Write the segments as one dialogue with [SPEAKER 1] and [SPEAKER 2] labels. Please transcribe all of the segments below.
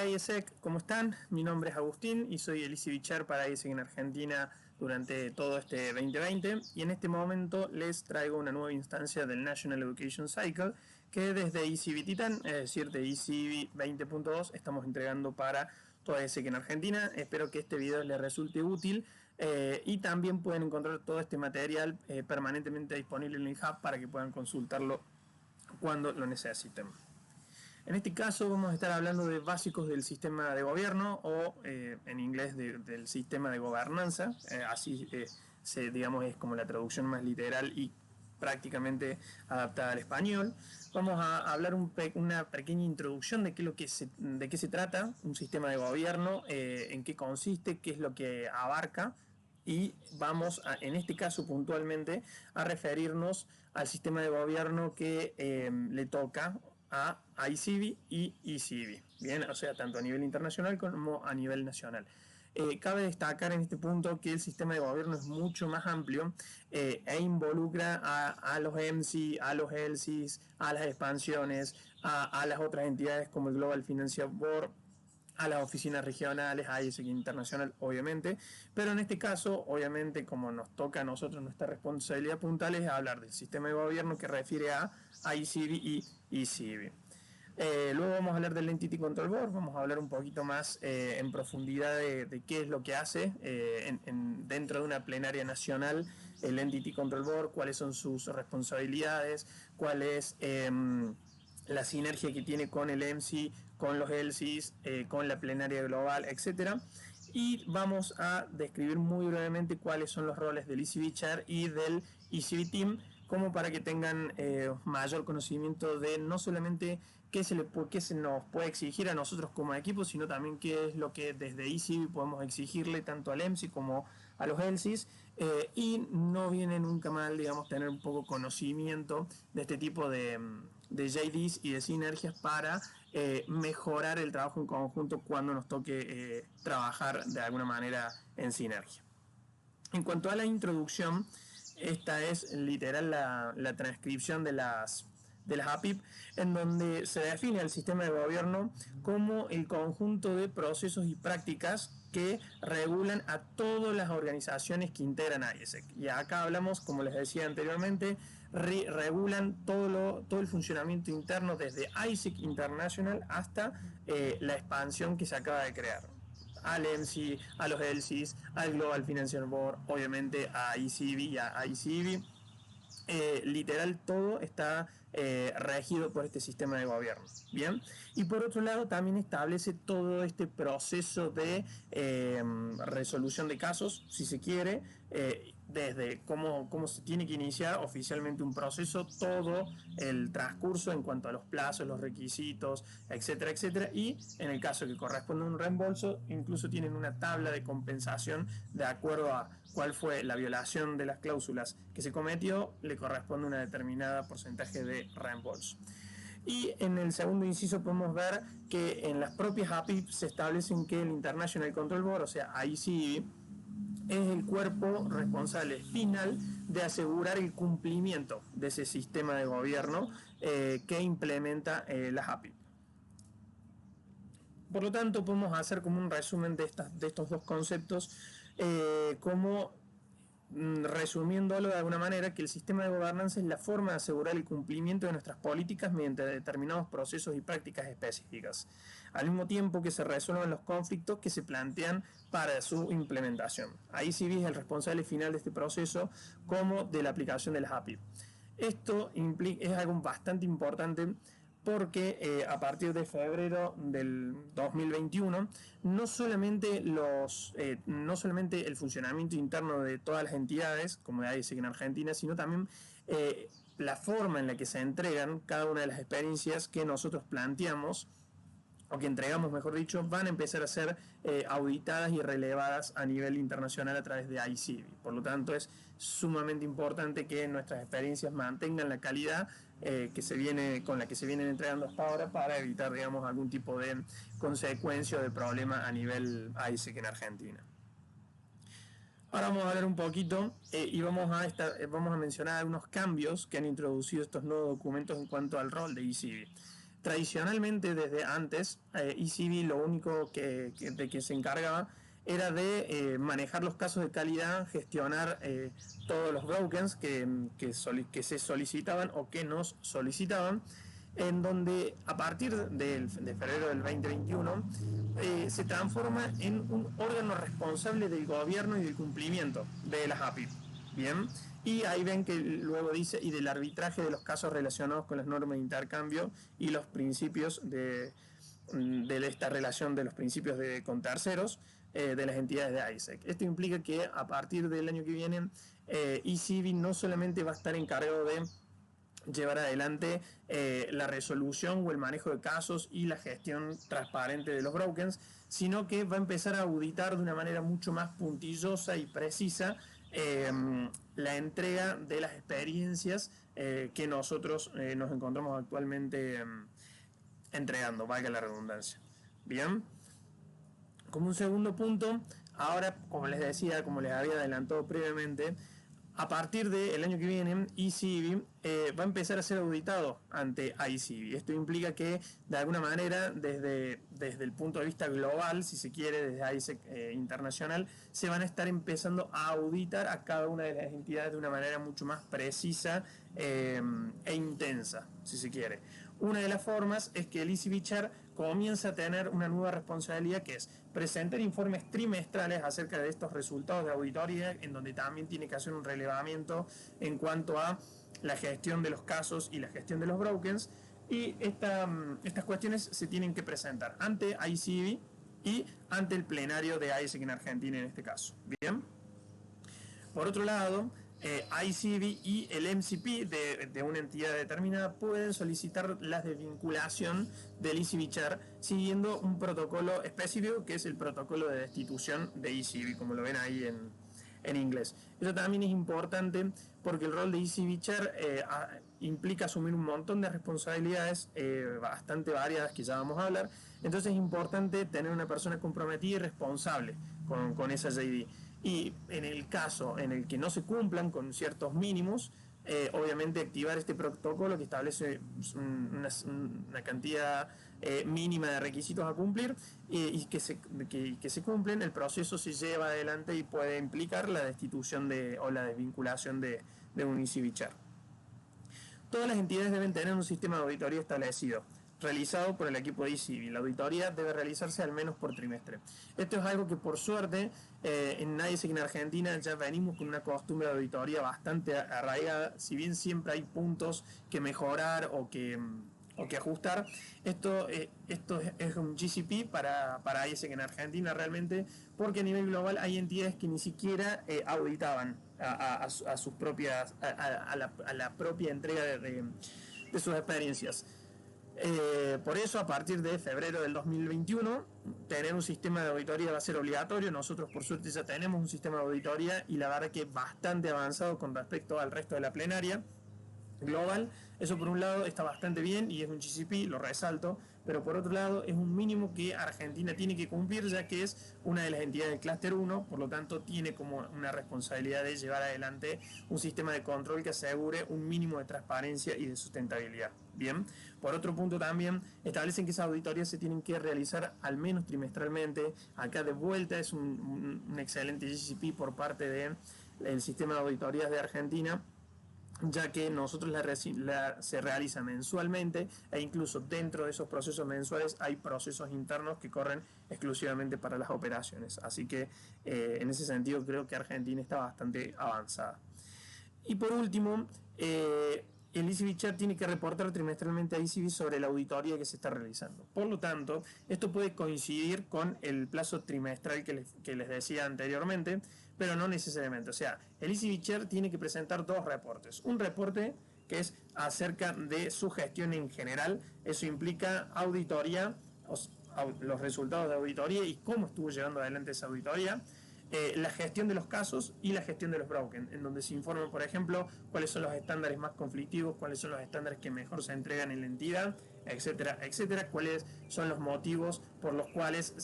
[SPEAKER 1] Hola IESEC, ¿cómo están? Mi nombre es Agustín y soy el ECB Chair para IESEC en Argentina durante todo este 2020 y en este momento les traigo una nueva instancia del National Education Cycle que desde ECB Titan, es decir, de ECB 20.2, estamos entregando para toda IESEC en Argentina. Espero que este video les resulte útil y también pueden encontrar todo este material permanentemente disponible en el Hub para que puedan consultarlo cuando lo necesiten. En este caso vamos a estar hablando de básicos del sistema de gobierno o en inglés del sistema de gobernanza, digamos es como la traducción más literal y prácticamente adaptada al español. Vamos a hablar una pequeña introducción de de qué se trata un sistema de gobierno, en qué consiste, qué es lo que abarca. Y vamos en este caso puntualmente a referirnos al sistema de gobierno que le toca a ICB y ECB, bien, o sea, tanto a nivel internacional como a nivel nacional. Cabe destacar en este punto que el sistema de gobierno es mucho más amplio e involucra a los EMSI, a los ELSIs, a las expansiones, a las otras entidades como el Global Financial Board, a las oficinas regionales, a IESEC Internacional, obviamente, pero en este caso, obviamente, como nos toca a nosotros, nuestra responsabilidad puntual es hablar del sistema de gobierno que refiere a ICB y ECB. Luego vamos a hablar del Entity Control Board, vamos a hablar un poquito más en profundidad de qué es lo que hace dentro de una plenaria nacional el Entity Control Board, cuáles son sus responsabilidades, cuál es la sinergia que tiene con el EMSI, con los ELSIs, con la plenaria global, etc. Y vamos a describir muy brevemente cuáles son los roles del ECB Chair y del ECB Team, como para que tengan mayor conocimiento de no solamente qué se nos puede exigir a nosotros como equipo, sino también qué es lo que desde ECB podemos exigirle tanto al EMSI como a los ELSIs, y no viene nunca mal, digamos, tener un poco conocimiento de este tipo de JDs y de sinergias para mejorar el trabajo en conjunto cuando nos toque trabajar de alguna manera en sinergia. En cuanto a la introducción, esta es literal la transcripción de las APIP, en donde se define el sistema de gobierno como el conjunto de procesos y prácticas que regulan a todas las organizaciones que integran a IESEC. Y acá hablamos, como les decía anteriormente, regulan todo el funcionamiento interno desde ISEC International hasta la expansión que se acaba de crear. Al EMSI, a los ELSIs, al Global Financial Board, obviamente a ECB y a ICB. Literal todo está regido por este sistema de gobierno. Bien, y por otro lado también establece todo este proceso de resolución de casos, si se quiere, desde cómo se tiene que iniciar oficialmente un proceso, todo el transcurso en cuanto a los plazos, los requisitos, etcétera, etcétera, y en el caso que corresponde a un reembolso, incluso tienen una tabla de compensación de acuerdo a cuál fue la violación de las cláusulas que se cometió, le corresponde una determinada porcentaje de reembolso. Y en el segundo inciso podemos ver que en las propias APIP se establecen que el International Control Board, o sea, ICB, es el cuerpo responsable final de asegurar el cumplimiento de ese sistema de gobierno que implementa las APIP. Por lo tanto, podemos hacer como un resumen de estos dos conceptos, como resumiéndolo de alguna manera, que el sistema de gobernanza es la forma de asegurar el cumplimiento de nuestras políticas mediante determinados procesos y prácticas específicas, al mismo tiempo que se resuelven los conflictos que se plantean para su implementación. ICB es el responsable final de este proceso como de la aplicación de las API. Esto es algo bastante importante porque a partir de febrero del 2021 no solamente el funcionamiento interno de todas las entidades, como ya dice en Argentina, sino también la forma en la que se entregan cada una de las experiencias que nosotros planteamos, o que entregamos, mejor dicho, van a empezar a ser auditadas y relevadas a nivel internacional a través de ICB. Por lo tanto, es sumamente importante que nuestras experiencias mantengan la calidad con la que se vienen entregando hasta ahora, para evitar, digamos, algún tipo de consecuencia o de problema a nivel ISEC en Argentina. Ahora vamos a hablar un poquito y vamos a mencionar algunos cambios que han introducido estos nuevos documentos en cuanto al rol de ECB. Tradicionalmente, desde antes, ECB lo único de que se encargaba era de manejar los casos de calidad, gestionar todos los brokens que se solicitaban o que nos solicitaban, en donde a partir de febrero del 2021 se transforma en un órgano responsable del gobierno y del cumplimiento de las API. Bien, y ahí ven que luego dice, y del arbitraje de los casos relacionados con las normas de intercambio y los principios de esta relación de los principios con terceros de las entidades de ISEC. Esto implica que a partir del año que viene, ECB no solamente va a estar encargado de llevar adelante la resolución o el manejo de casos y la gestión transparente de los brokers, sino que va a empezar a auditar de una manera mucho más puntillosa y precisa la entrega de las experiencias que nosotros nos encontramos actualmente entregando, valga la redundancia. Bien, como un segundo punto, ahora, como les decía, como les había adelantado previamente, a partir del año que viene, ECB va a empezar a ser auditado ante ICB. Esto implica que, de alguna manera, desde el punto de vista global, si se quiere, desde ISEC internacional, se van a estar empezando a auditar a cada una de las entidades de una manera mucho más precisa e intensa, si se quiere. Una de las formas es que el ECB Chair comienza a tener una nueva responsabilidad, que es presentar informes trimestrales acerca de estos resultados de auditoría, en donde también tiene que hacer un relevamiento en cuanto a la gestión de los casos y la gestión de los brokers, y estas cuestiones se tienen que presentar ante ICB y ante el plenario de ISEC en Argentina en este caso. Bien. Por otro lado, ICB y el MCP de una entidad determinada pueden solicitar la desvinculación del ECB Chair siguiendo un protocolo específico, que es el protocolo de destitución de ECB, como lo ven ahí en inglés. Eso también es importante porque el rol de ECB Chair implica asumir un montón de responsabilidades bastante variadas que ya vamos a hablar. Entonces es importante tener una persona comprometida y responsable con esa JD. Y en el caso en el que no se cumplan con ciertos mínimos, obviamente activar este protocolo que establece una cantidad mínima de requisitos a cumplir y que se cumplen, el proceso se lleva adelante y puede implicar la destitución o la desvinculación de un ECB Chair. Todas las entidades deben tener un sistema de auditoría establecido, realizado por el equipo de ECB. La auditoría debe realizarse al menos por trimestre. Esto es algo que, por suerte, en ISEC en Argentina ya venimos con una costumbre de auditoría bastante arraigada. Si bien siempre hay puntos que mejorar o que ajustar, esto es un GCP para ISEC en Argentina realmente, porque a nivel global hay entidades que ni siquiera auditaban a sus propias a la propia entrega de sus experiencias. Por eso, a partir de febrero del 2021, tener un sistema de auditoría va a ser obligatorio. Nosotros, por suerte, ya tenemos un sistema de auditoría y la verdad que bastante avanzado con respecto al resto de la plenaria global. Eso, por un lado, está bastante bien y es un GCP, lo resalto, pero por otro lado es un mínimo que Argentina tiene que cumplir, ya que es una de las entidades del clúster 1, por lo tanto tiene como una responsabilidad de llevar adelante un sistema de control que asegure un mínimo de transparencia y de sustentabilidad. Bien, por otro punto también establecen que esas auditorías se tienen que realizar al menos trimestralmente. Acá de vuelta es un excelente GCP por parte del sistema de auditorías de Argentina, ya que nosotros se realiza mensualmente e incluso dentro de esos procesos mensuales hay procesos internos que corren exclusivamente para las operaciones. Así que en ese sentido creo que Argentina está bastante avanzada. Y por último, el ECB Chair tiene que reportar trimestralmente a ECB sobre la auditoría que se está realizando. Por lo tanto, esto puede coincidir con el plazo trimestral que les decía anteriormente, pero no necesariamente. O sea, el ECB Chair tiene que presentar dos reportes. Un reporte que es acerca de su gestión en general. Eso implica auditoría, los resultados de auditoría y cómo estuvo llevando adelante esa auditoría. La gestión de los casos y la gestión de los brokers, en donde se informa, por ejemplo, cuáles son los estándares más conflictivos, cuáles son los estándares que mejor se entregan en la entidad, etcétera, etcétera, cuáles son los motivos por los cuales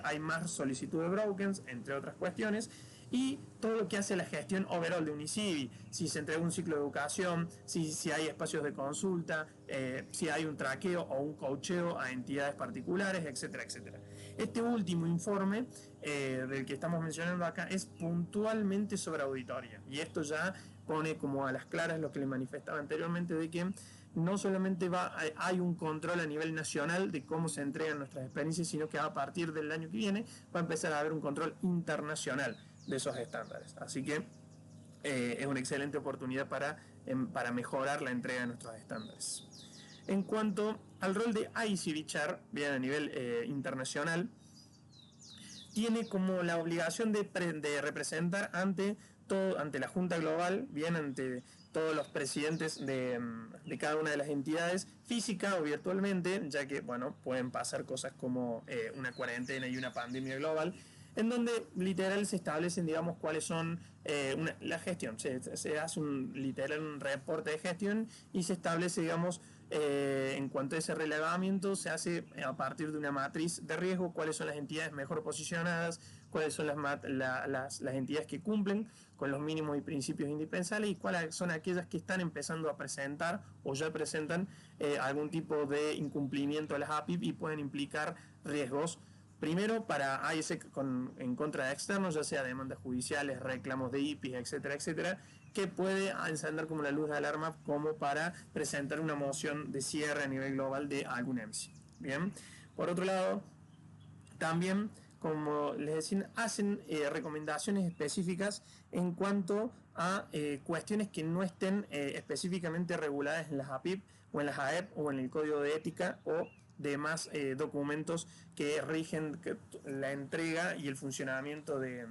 [SPEAKER 1] hay más solicitud de brokers, entre otras cuestiones. y todo lo que hace la gestión overall de un ICIBI, si se entrega un ciclo de educación, si hay espacios de consulta, si hay un traqueo o un coacheo a entidades particulares, etcétera, etcétera. Este último informe del que estamos mencionando acá es puntualmente sobre auditoría, y esto ya pone como a las claras lo que le manifestaba anteriormente, de que no solamente hay un control a nivel nacional de cómo se entregan nuestras experiencias, sino que a partir del año que viene va a empezar a haber un control internacional de esos estándares. Así que es una excelente oportunidad para mejorar la entrega de nuestros estándares. En cuanto al rol de ICB Chair, bien a nivel internacional, tiene como la obligación de representar ante la Junta Global, bien ante todos los presidentes de cada una de las entidades, física o virtualmente, ya que bueno, pueden pasar cosas como una cuarentena y una pandemia global, en donde literal se establecen, digamos, cuáles son la gestión, se hace un reporte de gestión y se establece, digamos, en cuanto a ese relevamiento, se hace a partir de una matriz de riesgo, cuáles son las entidades mejor posicionadas, cuáles son las entidades que cumplen con los mínimos y principios indispensables y cuáles son aquellas que están empezando a presentar o ya presentan algún tipo de incumplimiento de las APIP y pueden implicar riesgos. Primero, para AIS en contra de externos, ya sea demandas judiciales, reclamos de IPIs, etcétera, etcétera, que puede encender como la luz de alarma como para presentar una moción de cierre a nivel global de algún EMSI. Bien, por otro lado, también, como les decía, hacen recomendaciones específicas en cuanto a cuestiones que no estén específicamente reguladas en las APIP o en las AEP o en el Código de Ética o demás documentos que rigen la entrega y el funcionamiento de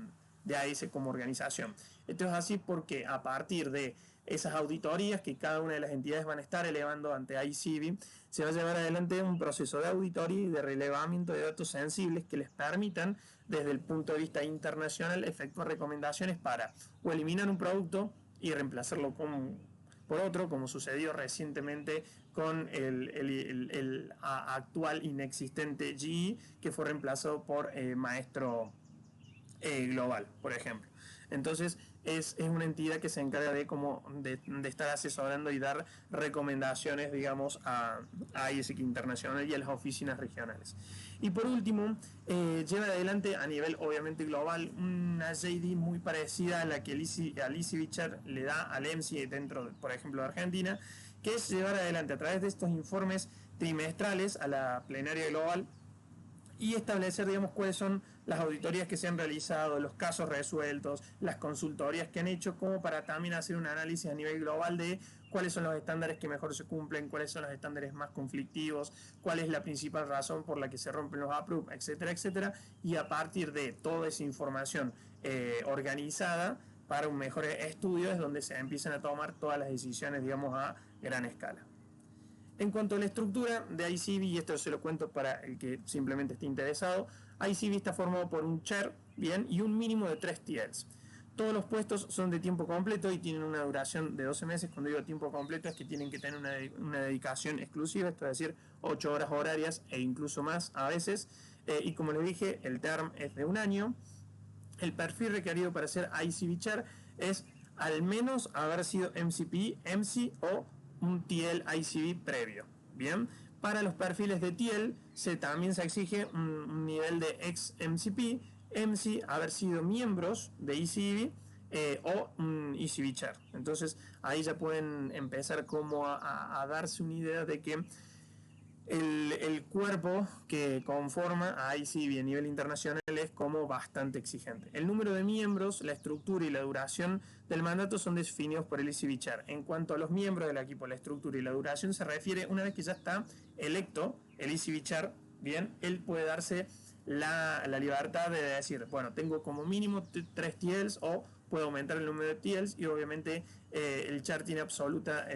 [SPEAKER 1] AIS como organización. Esto es así porque a partir de esas auditorías que cada una de las entidades van a estar elevando ante ICB, se va a llevar adelante un proceso de auditoría y de relevamiento de datos sensibles que les permitan, desde el punto de vista internacional, efectuar recomendaciones para o eliminar un producto y reemplazarlo por otro, como sucedió recientemente con el actual inexistente GE, que fue reemplazado por Maestro Global, por ejemplo. Entonces es una entidad que se encarga de estar asesorando y dar recomendaciones, digamos, a ISIC Internacional y a las oficinas regionales. Y por último, lleva adelante a nivel obviamente global una JD muy parecida a la que Alicia Bichar le da al EMSI dentro, por ejemplo, de Argentina, que es llevar adelante a través de estos informes trimestrales a la plenaria global y establecer, digamos, cuáles son las auditorías que se han realizado, los casos resueltos, las consultorías que han hecho, como para también hacer un análisis a nivel global de cuáles son los estándares que mejor se cumplen, cuáles son los estándares más conflictivos, cuál es la principal razón por la que se rompen los APRUP, etcétera, etcétera, y a partir de toda esa información organizada para un mejor estudio es donde se empiezan a tomar todas las decisiones, digamos, a gran escala. En cuanto a la estructura de ICB, y esto se lo cuento para el que simplemente esté interesado, ICB está formado por un chair, bien, y un mínimo de 3 TLs. Todos los puestos son de tiempo completo y tienen una duración de 12 meses. Cuando digo tiempo completo es que tienen que tener una dedicación exclusiva, esto es decir, 8 horas horarias e incluso más a veces. Y como les dije, el term es de un año. El perfil requerido para ser ICB chair es al menos haber sido MCP, MC o un TL ICB previo. Bien, para los perfiles de TL también se exige un nivel de ex MCP, MC, haber sido miembros de ICB o un ICB Chair. Entonces ahí ya pueden empezar como a darse una idea de que el cuerpo que conforma a ICB a nivel internacional es como bastante exigente. El número de miembros, la estructura y la duración del mandato son definidos por el ICB Chair. En cuanto a los miembros del equipo, la estructura y la duración se refiere una vez que ya está electo el ICB Chair, bien, él puede darse la libertad de decir, bueno, tengo como mínimo 3 TLs o puedo aumentar el número de TLs y obviamente el Chair tiene absoluta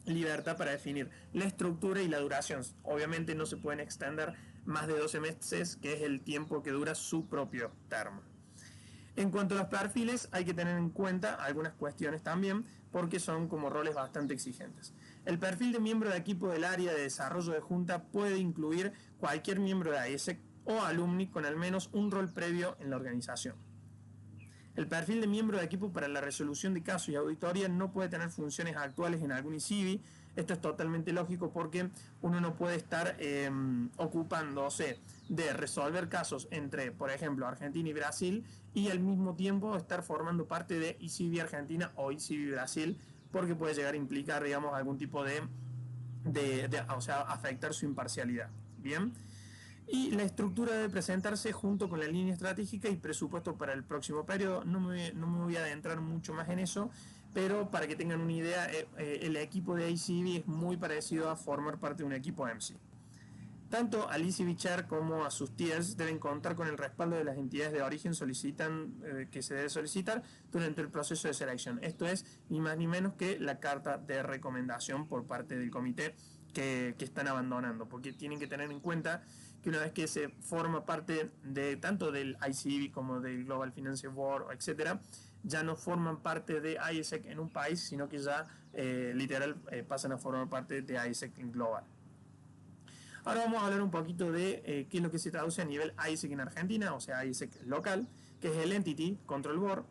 [SPEAKER 1] libertad para definir la estructura y la duración. Obviamente no se pueden extender más de 12 meses, que es el tiempo que dura su propio termo. En cuanto a los perfiles, hay que tener en cuenta algunas cuestiones también, porque son como roles bastante exigentes. El perfil de miembro de equipo del área de desarrollo de junta puede incluir cualquier miembro de AIESEC o alumni con al menos un rol previo en la organización. El perfil de miembro de equipo para la resolución de casos y auditoría no puede tener funciones actuales en algún ICIBI. Esto es totalmente lógico porque uno no puede estar ocupándose de resolver casos entre, por ejemplo, Argentina y Brasil y al mismo tiempo estar formando parte de ICIBI Argentina o ICIBI Brasil, porque puede llegar a implicar, digamos, algún tipo o sea, afectar su imparcialidad. Bien. Y la estructura debe presentarse junto con la línea estratégica y presupuesto para el próximo periodo. No me voy a adentrar mucho más en eso, pero para que tengan una idea, el equipo de ICB es muy parecido a formar parte de un equipo EMSI. Tanto al ICB Chair como a sus tiers deben contar con el respaldo de las entidades de origen que se debe solicitar durante el proceso de selección. Esto es ni más ni menos que la carta de recomendación por parte del comité que están abandonando, porque tienen que tener en cuenta que una vez que se forma parte de tanto del ICB como del Global Finance Board, etcétera, ya no forman parte de ISEC en un país, sino que ya literal pasan a formar parte de ISEC en global. Ahora vamos a hablar un poquito de qué es lo que se traduce a nivel ISEC en Argentina, o sea, ISEC local, que es el Entity Control Board,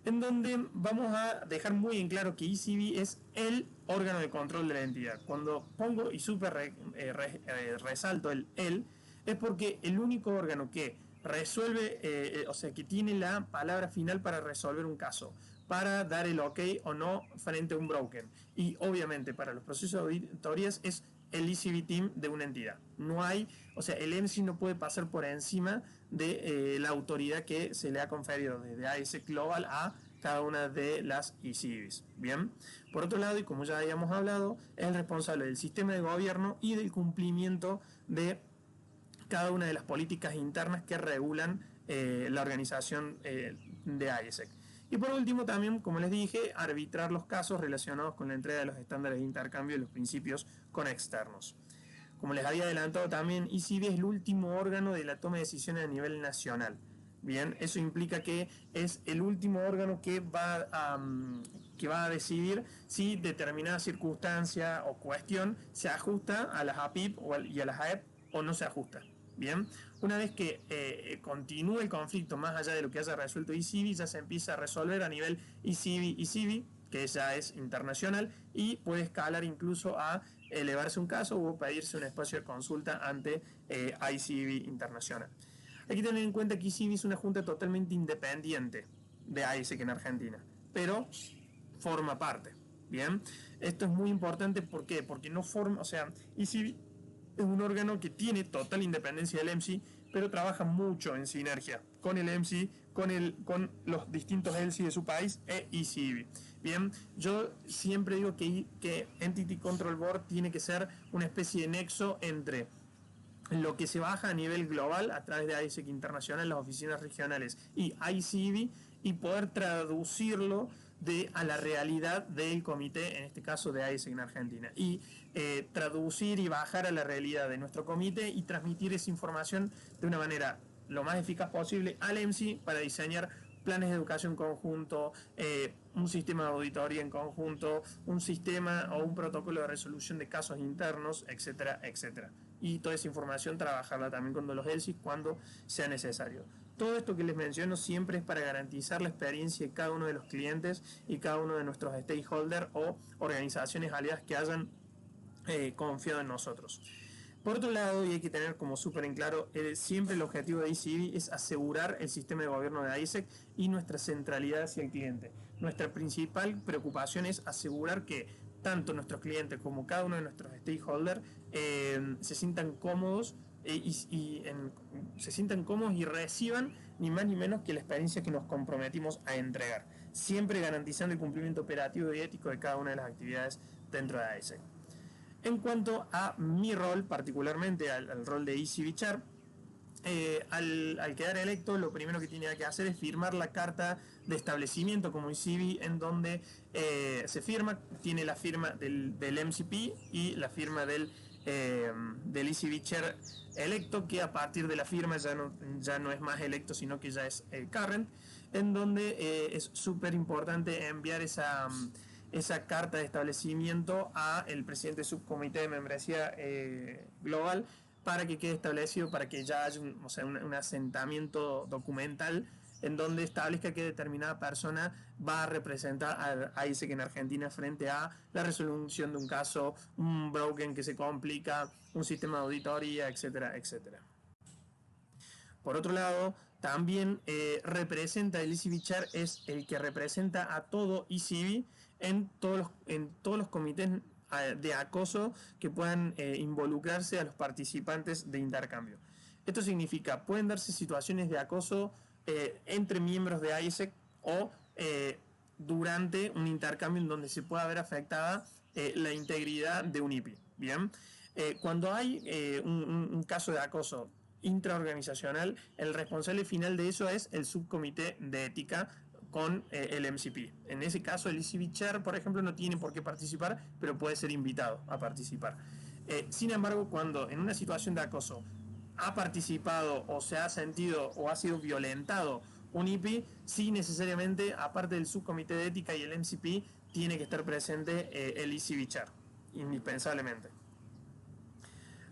[SPEAKER 1] en donde vamos a dejar muy en claro que ICB es el órgano de control de la entidad. Cuando pongo y resalto el es porque el único órgano que resuelve, o sea, que tiene la palabra final para resolver un caso, para dar el ok o no frente a un broker. Y obviamente para los procesos de auditorías es el ICB Team de una entidad. No hay, o sea, el EMSI no puede pasar por encima de la autoridad que se le ha conferido desde ISEC Global a cada una de las ICBs. Bien, por otro lado, y como ya habíamos hablado, es el responsable del sistema de gobierno y del cumplimiento de cada una de las políticas internas que regulan la organización de ISEC. Y por último también, como les dije, arbitrar los casos relacionados con la entrega de los estándares de intercambio y los principios con externos. Como les había adelantado también, ICB es el último órgano de la toma de decisiones a nivel nacional. Bien, eso implica que es el último órgano que va a decidir si determinada circunstancia o cuestión se ajusta a las APIP y a las AEP o no se ajusta. Bien, una vez que continúe el conflicto más allá de lo que haya resuelto ICB, ya se empieza a resolver a nivel ICB, que ya es internacional, y puede escalar incluso a elevarse un caso o pedirse un espacio de consulta ante ICB internacional. Hay que tener en cuenta que ICB es una junta totalmente independiente de ISEC en Argentina, pero forma parte. Bien, esto es muy importante. ¿Por qué? Porque no forma, o sea, ICB es un órgano que tiene total independencia del EMSI, pero trabaja mucho en sinergia con el EMSI, con los distintos ELSI de su país e ICB. Bien, yo siempre digo que Entity Control Board tiene que ser una especie de nexo entre lo que se baja a nivel global a través de ISEC Internacional, las oficinas regionales y ICB, y poder traducirlo a la realidad del comité, en este caso de ISEC en Argentina, y traducir y bajar a la realidad de nuestro comité y transmitir esa información de una manera lo más eficaz posible al EMSI para diseñar planes de educación conjunto, un sistema de auditoría en conjunto, un sistema o un protocolo de resolución de casos internos, etcétera, etcétera. Y toda esa información trabajarla también con los ELSI cuando sea necesario. Todo esto que les menciono siempre es para garantizar la experiencia de cada uno de los clientes y cada uno de nuestros stakeholders o organizaciones aliadas que hayan confiado en nosotros. Por otro lado, y hay que tener como súper en claro, siempre el objetivo de ICB es asegurar el sistema de gobierno de ISEC y nuestra centralidad hacia el cliente. Nuestra principal preocupación es asegurar que tanto nuestros clientes como cada uno de nuestros stakeholders se sientan cómodos y reciban ni más ni menos que la experiencia que nos comprometimos a entregar, siempre garantizando el cumplimiento operativo y ético de cada una de las actividades dentro de ISEC. En cuanto a mi rol, particularmente al rol de ICB Chair, al quedar electo, lo primero que tiene que hacer es firmar la carta de establecimiento como ICB, en donde se firma, tiene la firma del MCP y la firma del ICB Chair electo, que a partir de la firma ya no es más electo, sino que ya es current, en donde es súper importante enviar esa carta de establecimiento a el presidente del subcomité de membresía global para que quede establecido, para que ya haya un asentamiento documental en donde establezca que determinada persona va a representar a ISEC en Argentina frente a la resolución de un caso, un broken que se complica, un sistema de auditoría, etcétera, etcétera. Por otro lado, también representa el ECB Chair, es el que representa a todo ECB en todos los comités de acoso que puedan involucrarse a los participantes de intercambio. Esto significa, pueden darse situaciones de acoso entre miembros de ISEC o durante un intercambio en donde se pueda ver afectada la integridad de un IPI. Bien, cuando hay un caso de acoso intraorganizacional, el responsable final de eso es el subcomité de ética con el MCP. En ese caso, el ECB Chair, por ejemplo, no tiene por qué participar, pero puede ser invitado a participar. Sin embargo, cuando en una situación de acoso ha participado o se ha sentido o ha sido violentado un IPI, sí necesariamente, aparte del subcomité de ética y el MCP, tiene que estar presente el ECB Chair, indispensablemente.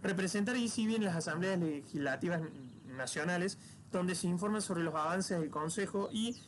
[SPEAKER 1] Representar ECB en las asambleas legislativas nacionales, donde se informa sobre los avances del Consejo y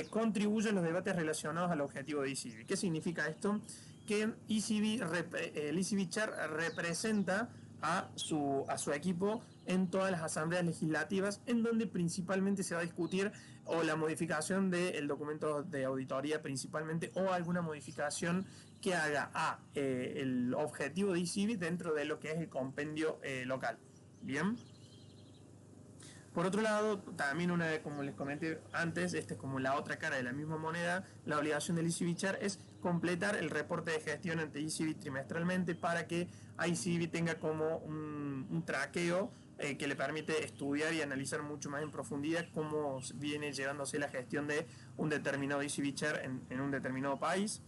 [SPEAKER 1] contribuye a los debates relacionados al objetivo de ECB. ¿Qué significa esto? Que el ECB Chair representa a su equipo en todas las asambleas legislativas, en donde principalmente se va a discutir o la modificación del documento de auditoría principalmente, o alguna modificación que haga a el objetivo de ECB dentro de lo que es el compendio local. Bien. Por otro lado, también como les comenté antes, esta es como la otra cara de la misma moneda, la obligación del ECB Chair es completar el reporte de gestión ante ECB trimestralmente para que ECB tenga como un traqueo que le permite estudiar y analizar mucho más en profundidad cómo viene llevándose la gestión de un determinado ECB Chair en un determinado país.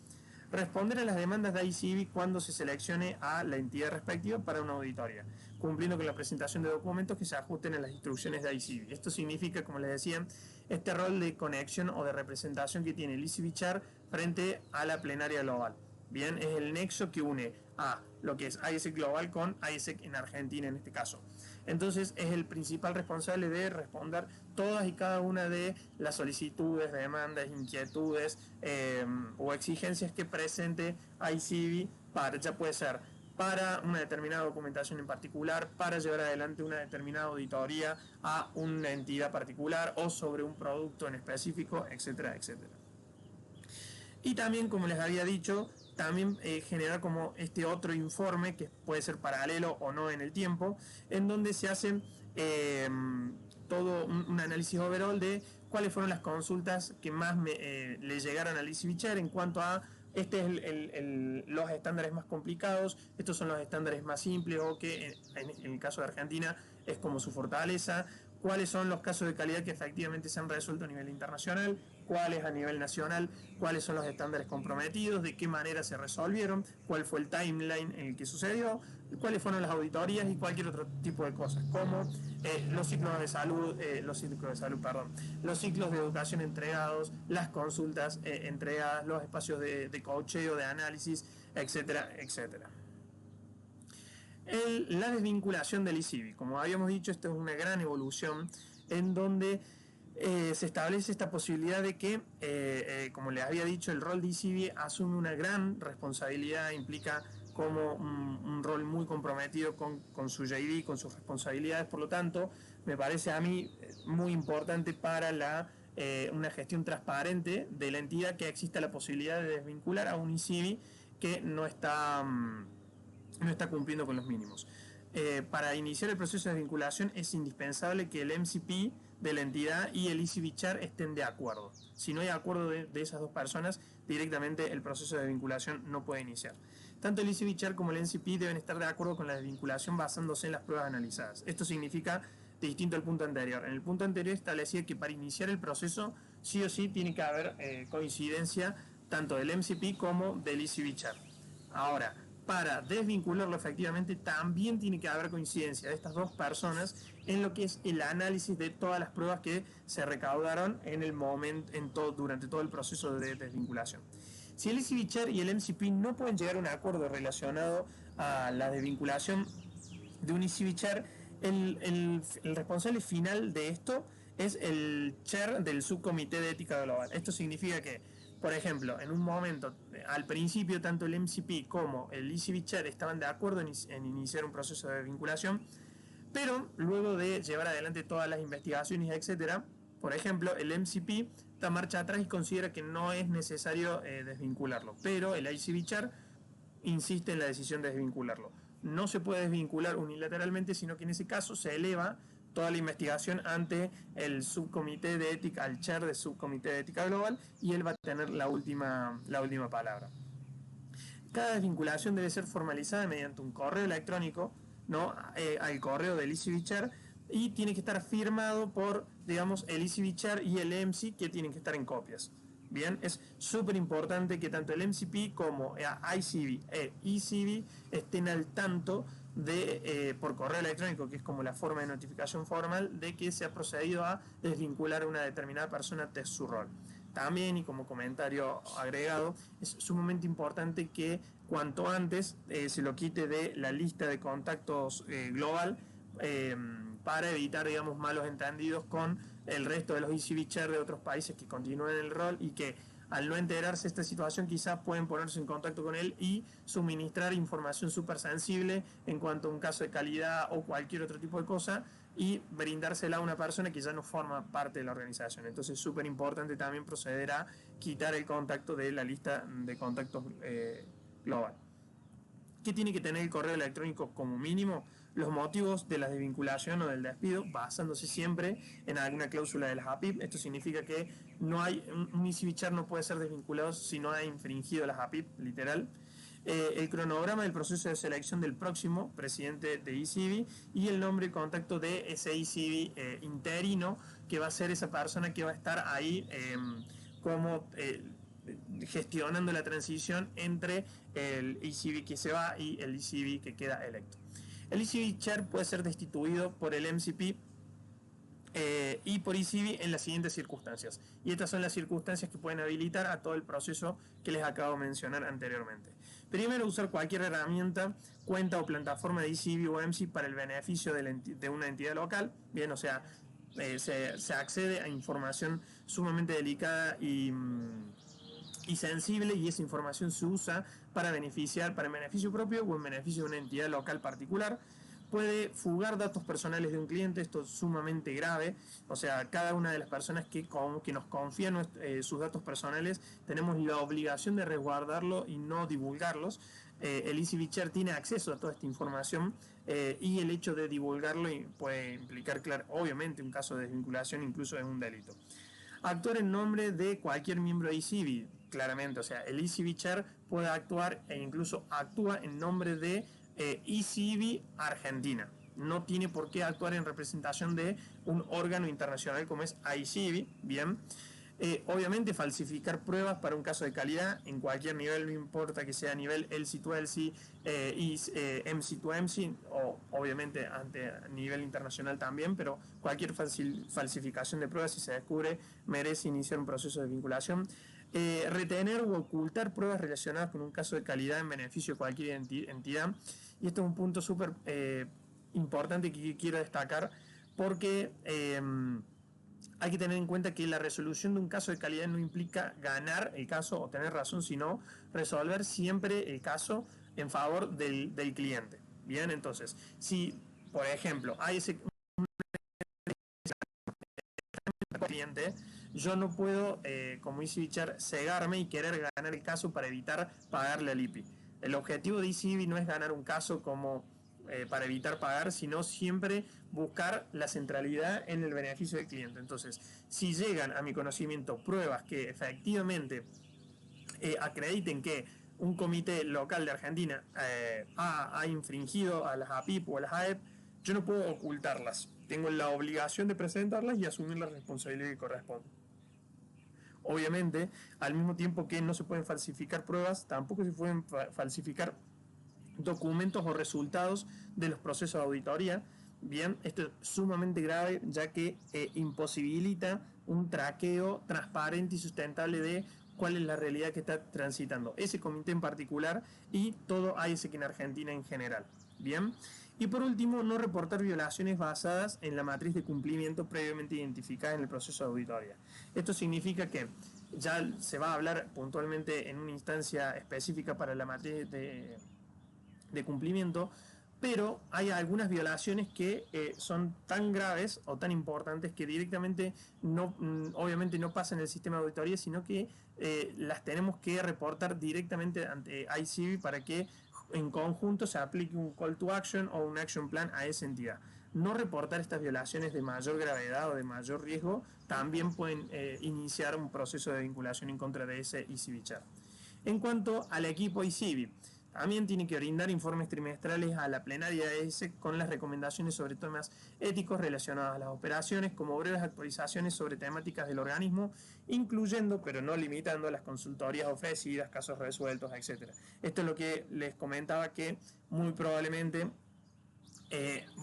[SPEAKER 1] Responder a las demandas de ICB cuando se seleccione a la entidad respectiva para una auditoría, cumpliendo con la presentación de documentos que se ajusten a las instrucciones de ICB. Esto significa, como les decía, este rol de conexión o de representación que tiene el ECB Chair frente a la plenaria global. Bien, es el nexo que une a lo que es ISEC global con ISEC en Argentina en este caso. Entonces es el principal responsable de responder todas y cada una de las solicitudes, demandas, inquietudes o exigencias que presente ICB ya puede ser para una determinada documentación en particular, para llevar adelante una determinada auditoría a una entidad particular o sobre un producto en específico, etcétera, etcétera. Y también, como les había dicho, también generar como este otro informe que puede ser paralelo o no en el tiempo, en donde se hace todo un análisis overall de cuáles fueron las consultas que más le llegaron al ECB Chair en cuanto a los estándares más complicados, estos son los estándares más simples o que en el caso de Argentina es como su fortaleza, cuáles son los casos de calidad que efectivamente se han resuelto a nivel internacional, cuáles a nivel nacional, cuáles son los estándares comprometidos, de qué manera se resolvieron, cuál fue el timeline en el que sucedió, cuáles fueron las auditorías y cualquier otro tipo de cosas, como los ciclos de salud, los ciclos de educación entregados, las consultas entregadas, los espacios de coacheo, de análisis, etcétera, etcétera. La desvinculación del ECB, como habíamos dicho, esto es una gran evolución en donde se establece esta posibilidad de que, como les había dicho, el rol de ECB asume una gran responsabilidad, implica como un rol muy comprometido con su JD, con sus responsabilidades, por lo tanto, me parece a mí muy importante para una gestión transparente de la entidad que exista la posibilidad de desvincular a un ECB que no está cumpliendo con los mínimos. Para iniciar el proceso de vinculación es indispensable que el MCP de la entidad y el ECB Chair estén de acuerdo. Si no hay acuerdo de esas dos personas, directamente el proceso de vinculación no puede iniciar. Tanto el ECB Chair como el MCP deben estar de acuerdo con la desvinculación basándose en las pruebas analizadas. Esto significa, distinto al punto anterior. En el punto anterior establecía que para iniciar el proceso, sí o sí tiene que haber coincidencia tanto del MCP como del ECB Chair. Ahora, para desvincularlo efectivamente también tiene que haber coincidencia de estas dos personas en lo que es el análisis de todas las pruebas que se recaudaron en el momento, durante todo el proceso de desvinculación. Si el ECB Chair y el MCP no pueden llegar a un acuerdo relacionado a la desvinculación de un ECB Chair, el responsable final de esto es el chair del subcomité de ética global. Esto significa que, por ejemplo, en un momento, al principio, tanto el MCP como el ECB chair estaban de acuerdo en iniciar un proceso de vinculación, pero luego de llevar adelante todas las investigaciones, etcétera, por ejemplo, el MCP da marcha atrás y considera que no es necesario desvincularlo, pero el ICB chair insiste en la decisión de desvincularlo. No se puede desvincular unilateralmente, sino que en ese caso se eleva toda la investigación ante el subcomité de ética, al chair del subcomité de ética global, y él va a tener la última palabra. Cada desvinculación debe ser formalizada mediante un correo electrónico, ¿no? Al correo del ECB chair, y tiene que estar firmado por, digamos, el ECB chair y el MC, que tienen que estar en copias. Bien, es súper importante que tanto el MCP como ICB e ECB estén al tanto de, por correo electrónico, que es como la forma de notificación formal, de que se ha procedido a desvincular a una determinada persona de su rol. También, y como comentario agregado, es sumamente importante que cuanto antes se lo quite de la lista de contactos global, para evitar, digamos, malos entendidos con el resto de los ECB chair de otros países que continúen el rol, y que al no enterarse de esta situación quizás pueden ponerse en contacto con él y suministrar información súper sensible en cuanto a un caso de calidad o cualquier otro tipo de cosa, y brindársela a una persona que ya no forma parte de la organización. Entonces es súper importante también proceder a quitar el contacto de la lista de contactos global. ¿Qué tiene que tener el correo electrónico como mínimo? Los motivos de la desvinculación o del despido, basándose siempre en alguna cláusula de las APIP. Esto significa que no hay, un ECB chair no puede ser desvinculado si no ha infringido las APIP, literal. El cronograma del proceso de selección del próximo presidente de ECB, y el nombre y contacto de ese ECB interino, que va a ser esa persona que va a estar ahí como gestionando la transición entre el ECB que se va y el ECB que queda electo. El ECB chair puede ser destituido por el MCP y por ECB en las siguientes circunstancias. Y estas son las circunstancias que pueden habilitar a todo el proceso que les acabo de mencionar anteriormente. Primero, usar cualquier herramienta, cuenta o plataforma de ECB o MC para el beneficio de una entidad local. Bien, o sea, se accede a información sumamente delicada y sensible, y esa información se usa para beneficiar, para el beneficio propio o en beneficio de una entidad local particular. Puede fugar datos personales de un cliente, esto es sumamente grave. O sea, cada una de las personas que nos confían sus datos personales, tenemos la obligación de resguardarlo y no divulgarlos. El ECB chair tiene acceso a toda esta información, y el hecho de divulgarlo puede implicar, claro, obviamente, un caso de desvinculación, incluso es un delito. Actuar en nombre de cualquier miembro de ECB, claramente, o sea, el ECB chair puede actuar e incluso actúa en nombre de ECB Argentina. No tiene por qué actuar en representación de un órgano internacional como es ICB, bien. Obviamente falsificar pruebas para un caso de calidad en cualquier nivel, no importa que sea a nivel LC to LC, MC to MC, o obviamente ante nivel internacional también, pero cualquier falsificación de pruebas, si se descubre, merece iniciar un proceso de vinculación. Retener u ocultar pruebas relacionadas con un caso de calidad en beneficio de cualquier entidad. Y esto es un punto súper importante que quiero destacar, porque hay que tener en cuenta que la resolución de un caso de calidad no implica ganar el caso o tener razón, sino resolver siempre el caso en favor del cliente. Bien, entonces, si, por ejemplo, hay ese cliente, yo no puedo, como ECB chair, cegarme y querer ganar el caso para evitar pagarle al IPI. El objetivo de ECB no es ganar un caso como para evitar pagar, sino siempre buscar la centralidad en el beneficio del cliente. Entonces, si llegan a mi conocimiento pruebas que efectivamente acrediten que un comité local de Argentina ha infringido a las APIP o a las AEP, yo no puedo ocultarlas. Tengo la obligación de presentarlas y asumir la responsabilidad que corresponde. Obviamente, al mismo tiempo que no se pueden falsificar pruebas, tampoco se pueden falsificar documentos o resultados de los procesos de auditoría. Bien, esto es sumamente grave, ya que imposibilita un traqueo transparente y sustentable de cuál es la realidad que está transitando ese comité en particular y todo ASEC en Argentina en general. Bien, Y por último, no reportar violaciones basadas en la matriz de cumplimiento previamente identificada en el proceso de auditoría. Esto significa que ya se va a hablar puntualmente en una instancia específica para la matriz de cumplimiento, pero hay algunas violaciones que son tan graves o tan importantes que directamente obviamente no pasan en el sistema de auditoría, sino que las tenemos que reportar directamente ante ICB para que en conjunto se aplique un call to action o un action plan a esa entidad. No reportar estas violaciones de mayor gravedad o de mayor riesgo también pueden iniciar un proceso de vinculación en contra de ese ICB Chair. En cuanto al equipo ICB, también tiene que brindar informes trimestrales a la plenaria de ESE con las recomendaciones sobre temas éticos relacionados a las operaciones, como breves actualizaciones sobre temáticas del organismo, incluyendo, pero no limitando, las consultorías ofrecidas, casos resueltos, etc. Esto es lo que les comentaba, que muy probablemente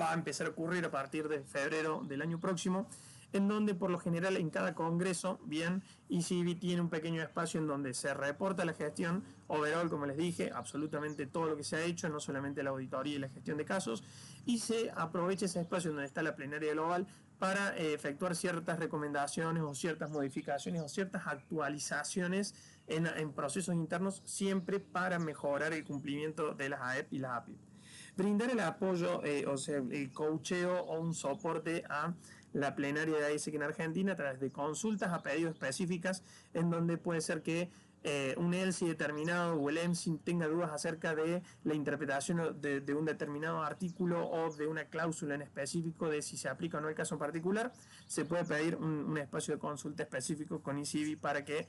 [SPEAKER 1] va a empezar a ocurrir a partir de febrero del año próximo, en donde por lo general en cada congreso, bien, ICB tiene un pequeño espacio en donde se reporta la gestión overall, como les dije, absolutamente todo lo que se ha hecho, no solamente la auditoría y la gestión de casos, y se aprovecha ese espacio donde está la plenaria global para efectuar ciertas recomendaciones o ciertas modificaciones o ciertas actualizaciones en procesos internos, siempre para mejorar el cumplimiento de las AEP y las APIP. Brindar el apoyo, o sea, el coacheo o un soporte a la plenaria de AIESEC en Argentina a través de consultas a pedidos específicas, en donde puede ser que un ELSI determinado o el EMSI tenga dudas acerca de la interpretación de un determinado artículo o de una cláusula en específico de si se aplica o no el caso en particular. Se puede pedir un espacio de consulta específico con ICB para que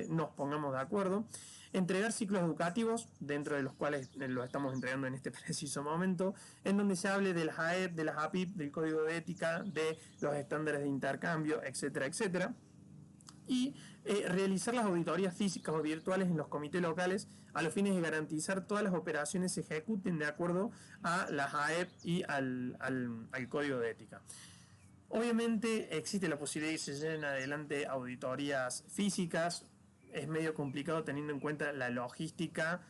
[SPEAKER 1] nos pongamos de acuerdo. Entregar ciclos educativos, dentro de los cuales lo estamos entregando en este preciso momento, en donde se hable de las AEP, de las APIP, del código de ética, de los estándares de intercambio, etcétera, etcétera. Y realizar las auditorías físicas o virtuales en los comités locales a los fines de garantizar todas las operaciones se ejecuten de acuerdo a las AEP y al código de ética. Obviamente existe la posibilidad de que se lleven adelante auditorías físicas. Es medio complicado teniendo en cuenta la logística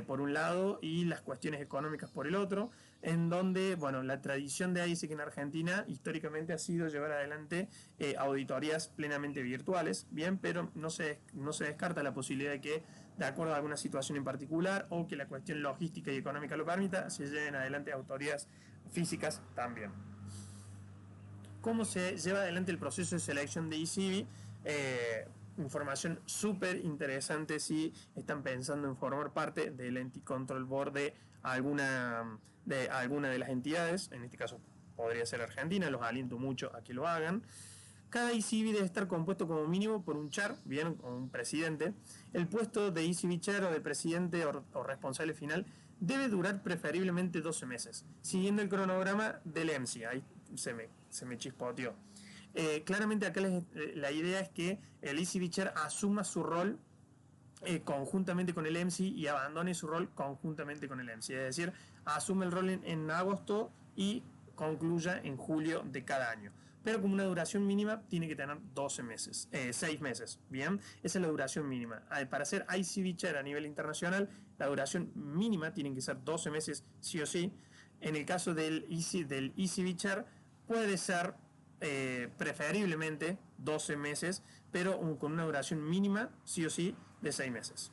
[SPEAKER 1] por un lado y las cuestiones económicas por el otro, en donde, bueno, la tradición de AIESEC en Argentina históricamente ha sido llevar adelante auditorías plenamente virtuales, bien, pero no se descarta la posibilidad de que, de acuerdo a alguna situación en particular o que la cuestión logística y económica lo permita, se lleven adelante auditorías físicas también. ¿Cómo se lleva adelante el proceso de selección de ICB? Información súper interesante si están pensando en formar parte del Entity Control Board de alguna de las entidades, en este caso podría ser Argentina, los aliento mucho a que lo hagan. Cada ICB debe estar compuesto como mínimo por un chair, bien, o un presidente. El puesto de ICB chair o de presidente o responsable final debe durar preferiblemente 12 meses, siguiendo el cronograma del EMSI. Ahí se me chispoteó. Claramente acá la idea es que el ICB Chair asuma su rol conjuntamente con el EMSI y abandone su rol conjuntamente con el EMSI, es decir, asume el rol en agosto y concluya en julio de cada año, pero como una duración mínima tiene que tener 12 meses, 6 meses, bien, esa es la duración mínima. Para ser ICB Chair a nivel internacional, la duración mínima tiene que ser 12 meses sí o sí. En el caso del ICB Chair puede ser preferiblemente 12 meses, pero con una duración mínima, sí o sí, de 6 meses.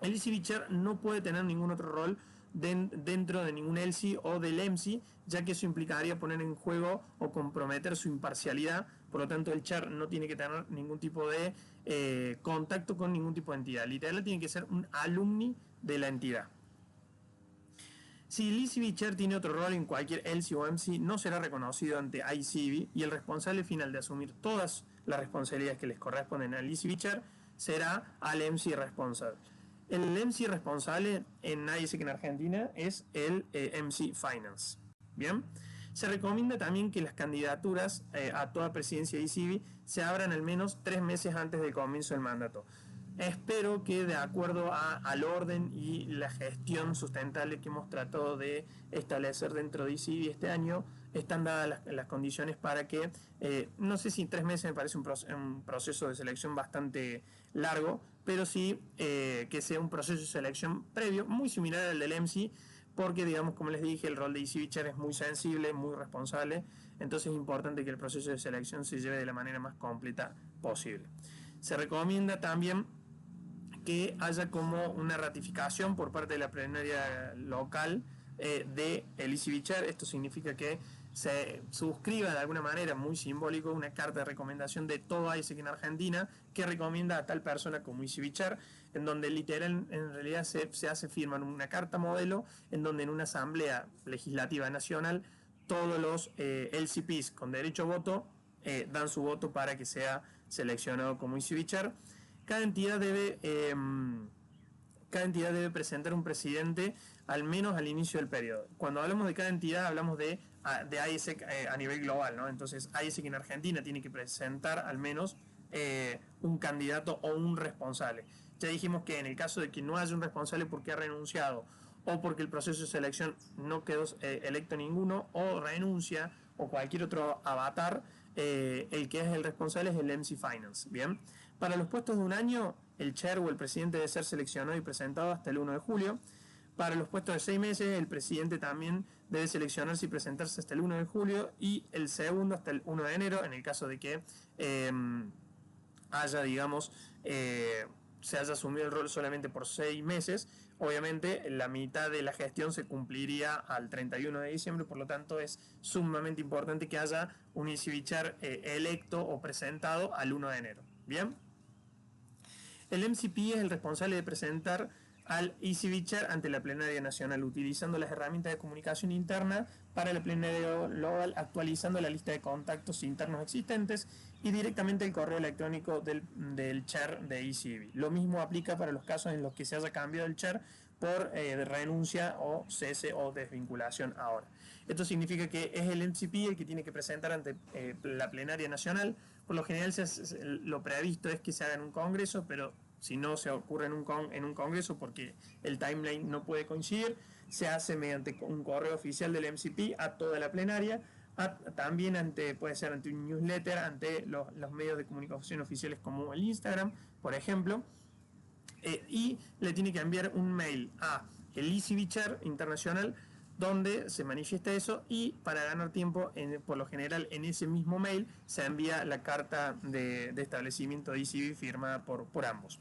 [SPEAKER 1] El ICB Chair no puede tener ningún otro rol dentro de ningún ELSI o del EMSI, ya que eso implicaría poner en juego o comprometer su imparcialidad. Por lo tanto, el Chair no tiene que tener ningún tipo de contacto con ningún tipo de entidad. Literal, tiene que ser un alumni de la entidad. Si el ICB Chair tiene otro rol en cualquier ELSI o EMSI, no será reconocido ante ICB y el responsable final de asumir todas las responsabilidades que les corresponden al ICB Chair será al EMSI responsable. El EMSI responsable en AIESEC en Argentina es el EMSI Finance. Bien, se recomienda también que las candidaturas a toda presidencia de ICB se abran al menos 3 meses antes del comienzo del mandato. Espero que de acuerdo al orden y la gestión sustentable que hemos tratado de establecer dentro de ICB este año, están dadas las condiciones para que, no sé si 3 meses me parece un proceso de selección bastante largo, pero sí que sea un proceso de selección previo, muy similar al del EMSI, porque, digamos, como les dije, el rol de ECB Chair es muy sensible, muy responsable, entonces es importante que el proceso de selección se lleve de la manera más completa posible. Se recomienda también que haya como una ratificación por parte de la plenaria local de el ECB Chair. Esto significa que se suscriba de alguna manera, muy simbólico, una carta de recomendación de todo ISEC en Argentina que recomienda a tal persona como ECB Chair, en donde literal en realidad se hace firma una carta modelo, en donde en una asamblea legislativa nacional todos los LCPs con derecho a voto dan su voto para que sea seleccionado como ECB Chair. Cada entidad debe presentar un presidente al menos al inicio del periodo. Cuando hablamos de cada entidad hablamos de ISEC a nivel global, ¿no? Entonces ISEC en Argentina tiene que presentar al menos un candidato o un responsable. Ya dijimos que en el caso de que no haya un responsable porque ha renunciado o porque el proceso de selección no quedó electo ninguno, o renuncia, o cualquier otro avatar, el que es el responsable es el MC Finance. Bien, para los puestos de un año, el chair o el presidente debe ser seleccionado y presentado hasta el 1 de julio. Para los puestos de 6 meses, el presidente también debe seleccionarse y presentarse hasta el 1 de julio, y el segundo hasta el 1 de enero, en el caso de que haya, digamos, se haya asumido el rol solamente por 6 meses. Obviamente la mitad de la gestión se cumpliría al 31 de diciembre, por lo tanto es sumamente importante que haya un ECB Chair electo o presentado al 1 de enero. Bien, el MCP es el responsable de presentar al ECB Chair ante la plenaria nacional, utilizando las herramientas de comunicación interna para la plenaria global, actualizando la lista de contactos internos existentes y directamente el correo electrónico del chair de ECB. Lo mismo aplica para los casos en los que se haya cambiado el chair por renuncia o cese o desvinculación ahora. Esto significa que es el MCP el que tiene que presentar ante la plenaria nacional. Por lo general lo previsto es que se haga en un congreso, pero si no se ocurre en un congreso porque el timeline no puede coincidir, se hace mediante un correo oficial del MCP a toda la plenaria, también puede ser ante un newsletter, ante los medios de comunicación oficiales como el Instagram, por ejemplo, y le tiene que enviar un mail a el ECB Chair internacional donde se manifiesta eso, y para ganar tiempo, por lo general en ese mismo mail se envía la carta de establecimiento de ECB firmada por ambos.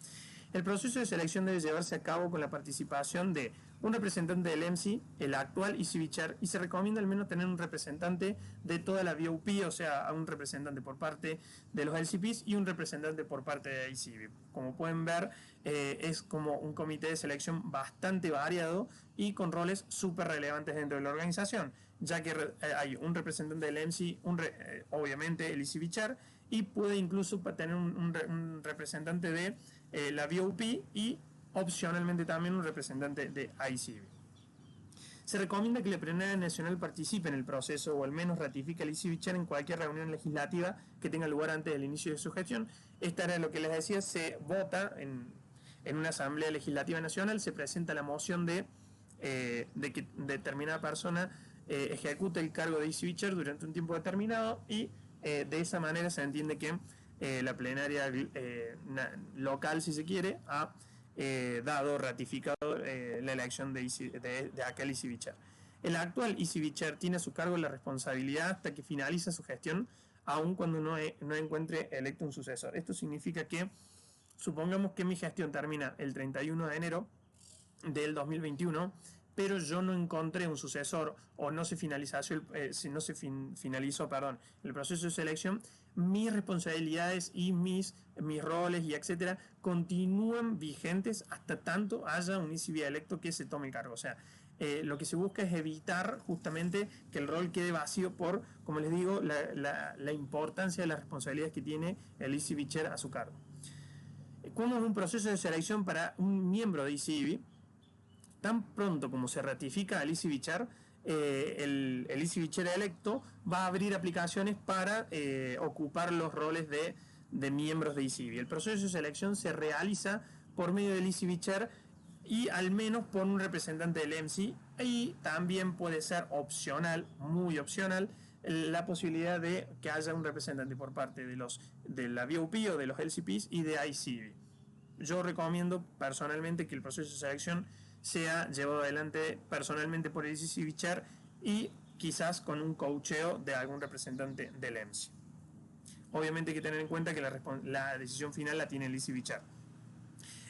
[SPEAKER 1] El proceso de selección debe llevarse a cabo con la participación de un representante del EMSI, el actual ECB Chair, y se recomienda al menos tener un representante de toda la VOP, o sea, un representante por parte de los LCPs y un representante por parte de ECB. Como pueden ver, es como un comité de selección bastante variado y con roles súper relevantes dentro de la organización, ya que hay un representante del EMSI, obviamente el ECB Chair, y puede incluso tener un representante de la VOP y opcionalmente también un representante de ICB. Se recomienda que la plenaria nacional participe en el proceso o al menos ratifique el ECB Chair en cualquier reunión legislativa que tenga lugar antes del inicio de su gestión. Esta era lo que les decía, se vota en una asamblea legislativa nacional, se presenta la moción de que determinada persona ejecute el cargo de ECB Chair durante un tiempo determinado, y de esa manera se entiende que la plenaria local, si se quiere, ha ratificado la elección de aquel ECB Chair. El actual ECB Chair tiene a su cargo la responsabilidad hasta que finaliza su gestión, aun cuando no encuentre electo un sucesor. Esto significa que, supongamos que mi gestión termina el 31 de enero del 2021, pero yo no encontré un sucesor o no se finalizó el proceso de selección, mis responsabilidades y mis roles y etcétera continúan vigentes hasta tanto haya un ECB electo que se tome el cargo. O sea, lo que se busca es evitar justamente que el rol quede vacío por, como les digo, la importancia de las responsabilidades que tiene el ECB Chair a su cargo. ¿Cómo es un proceso de selección para un miembro de ECB? Tan pronto como se ratifica el ECB Chair, el ECB Chair electo va a abrir aplicaciones para ocupar los roles de miembros de ECB. El proceso de selección se realiza por medio del ECB Chair y al menos por un representante del EMSI, y también puede ser opcional, muy opcional, la posibilidad de que haya un representante por parte de la VOP o de los LCPs y de ICB. Yo recomiendo personalmente que el proceso de selección sea llevado adelante personalmente por el ECCB Chair y quizás con un coacheo de algún representante del EMSI. Obviamente hay que tener en cuenta que la decisión final la tiene el ECCB Chair.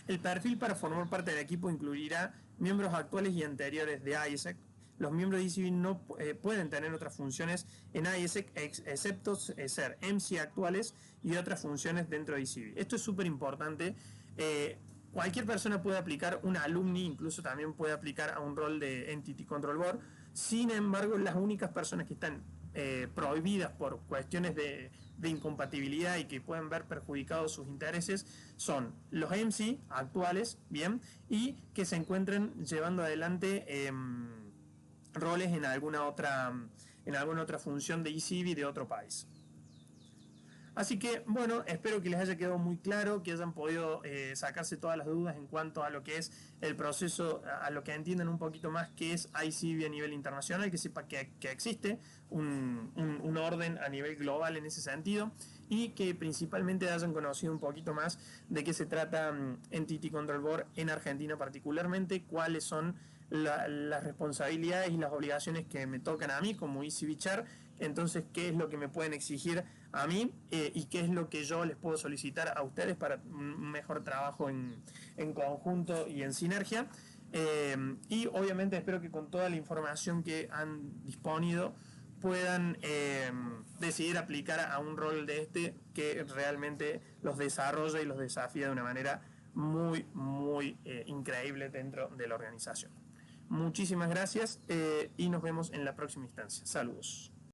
[SPEAKER 1] El perfil para formar parte del equipo incluirá miembros actuales y anteriores de ISEC. Los miembros de ECB no pueden tener otras funciones en ISEC excepto ser MC actuales y otras funciones dentro de ECB. Esto es súper importante. Cualquier persona puede aplicar, un alumni incluso también puede aplicar a un rol de Entity Control Board. Sin embargo, las únicas personas que están prohibidas por cuestiones de incompatibilidad y que pueden ver perjudicados sus intereses son los MC actuales, bien, y que se encuentren llevando adelante roles en alguna otra función de ECB de otro país. Así que, bueno, espero que les haya quedado muy claro, que hayan podido sacarse todas las dudas en cuanto a lo que es el proceso, a lo que entiendan un poquito más qué es ICB a nivel internacional, que sepa que existe un orden a nivel global en ese sentido y que principalmente hayan conocido un poquito más de qué se trata Entity Control Board en Argentina particularmente, cuáles son las responsabilidades y las obligaciones que me tocan a mí como ECB Chair, entonces qué es lo que me pueden exigir a mí y qué es lo que yo les puedo solicitar a ustedes para un mejor trabajo en conjunto y en sinergia. Y obviamente espero que con toda la información que han disponido puedan decidir aplicar a un rol de este que realmente los desarrolla y los desafía de una manera muy, muy increíble dentro de la organización. Muchísimas gracias y nos vemos en la próxima instancia. Saludos.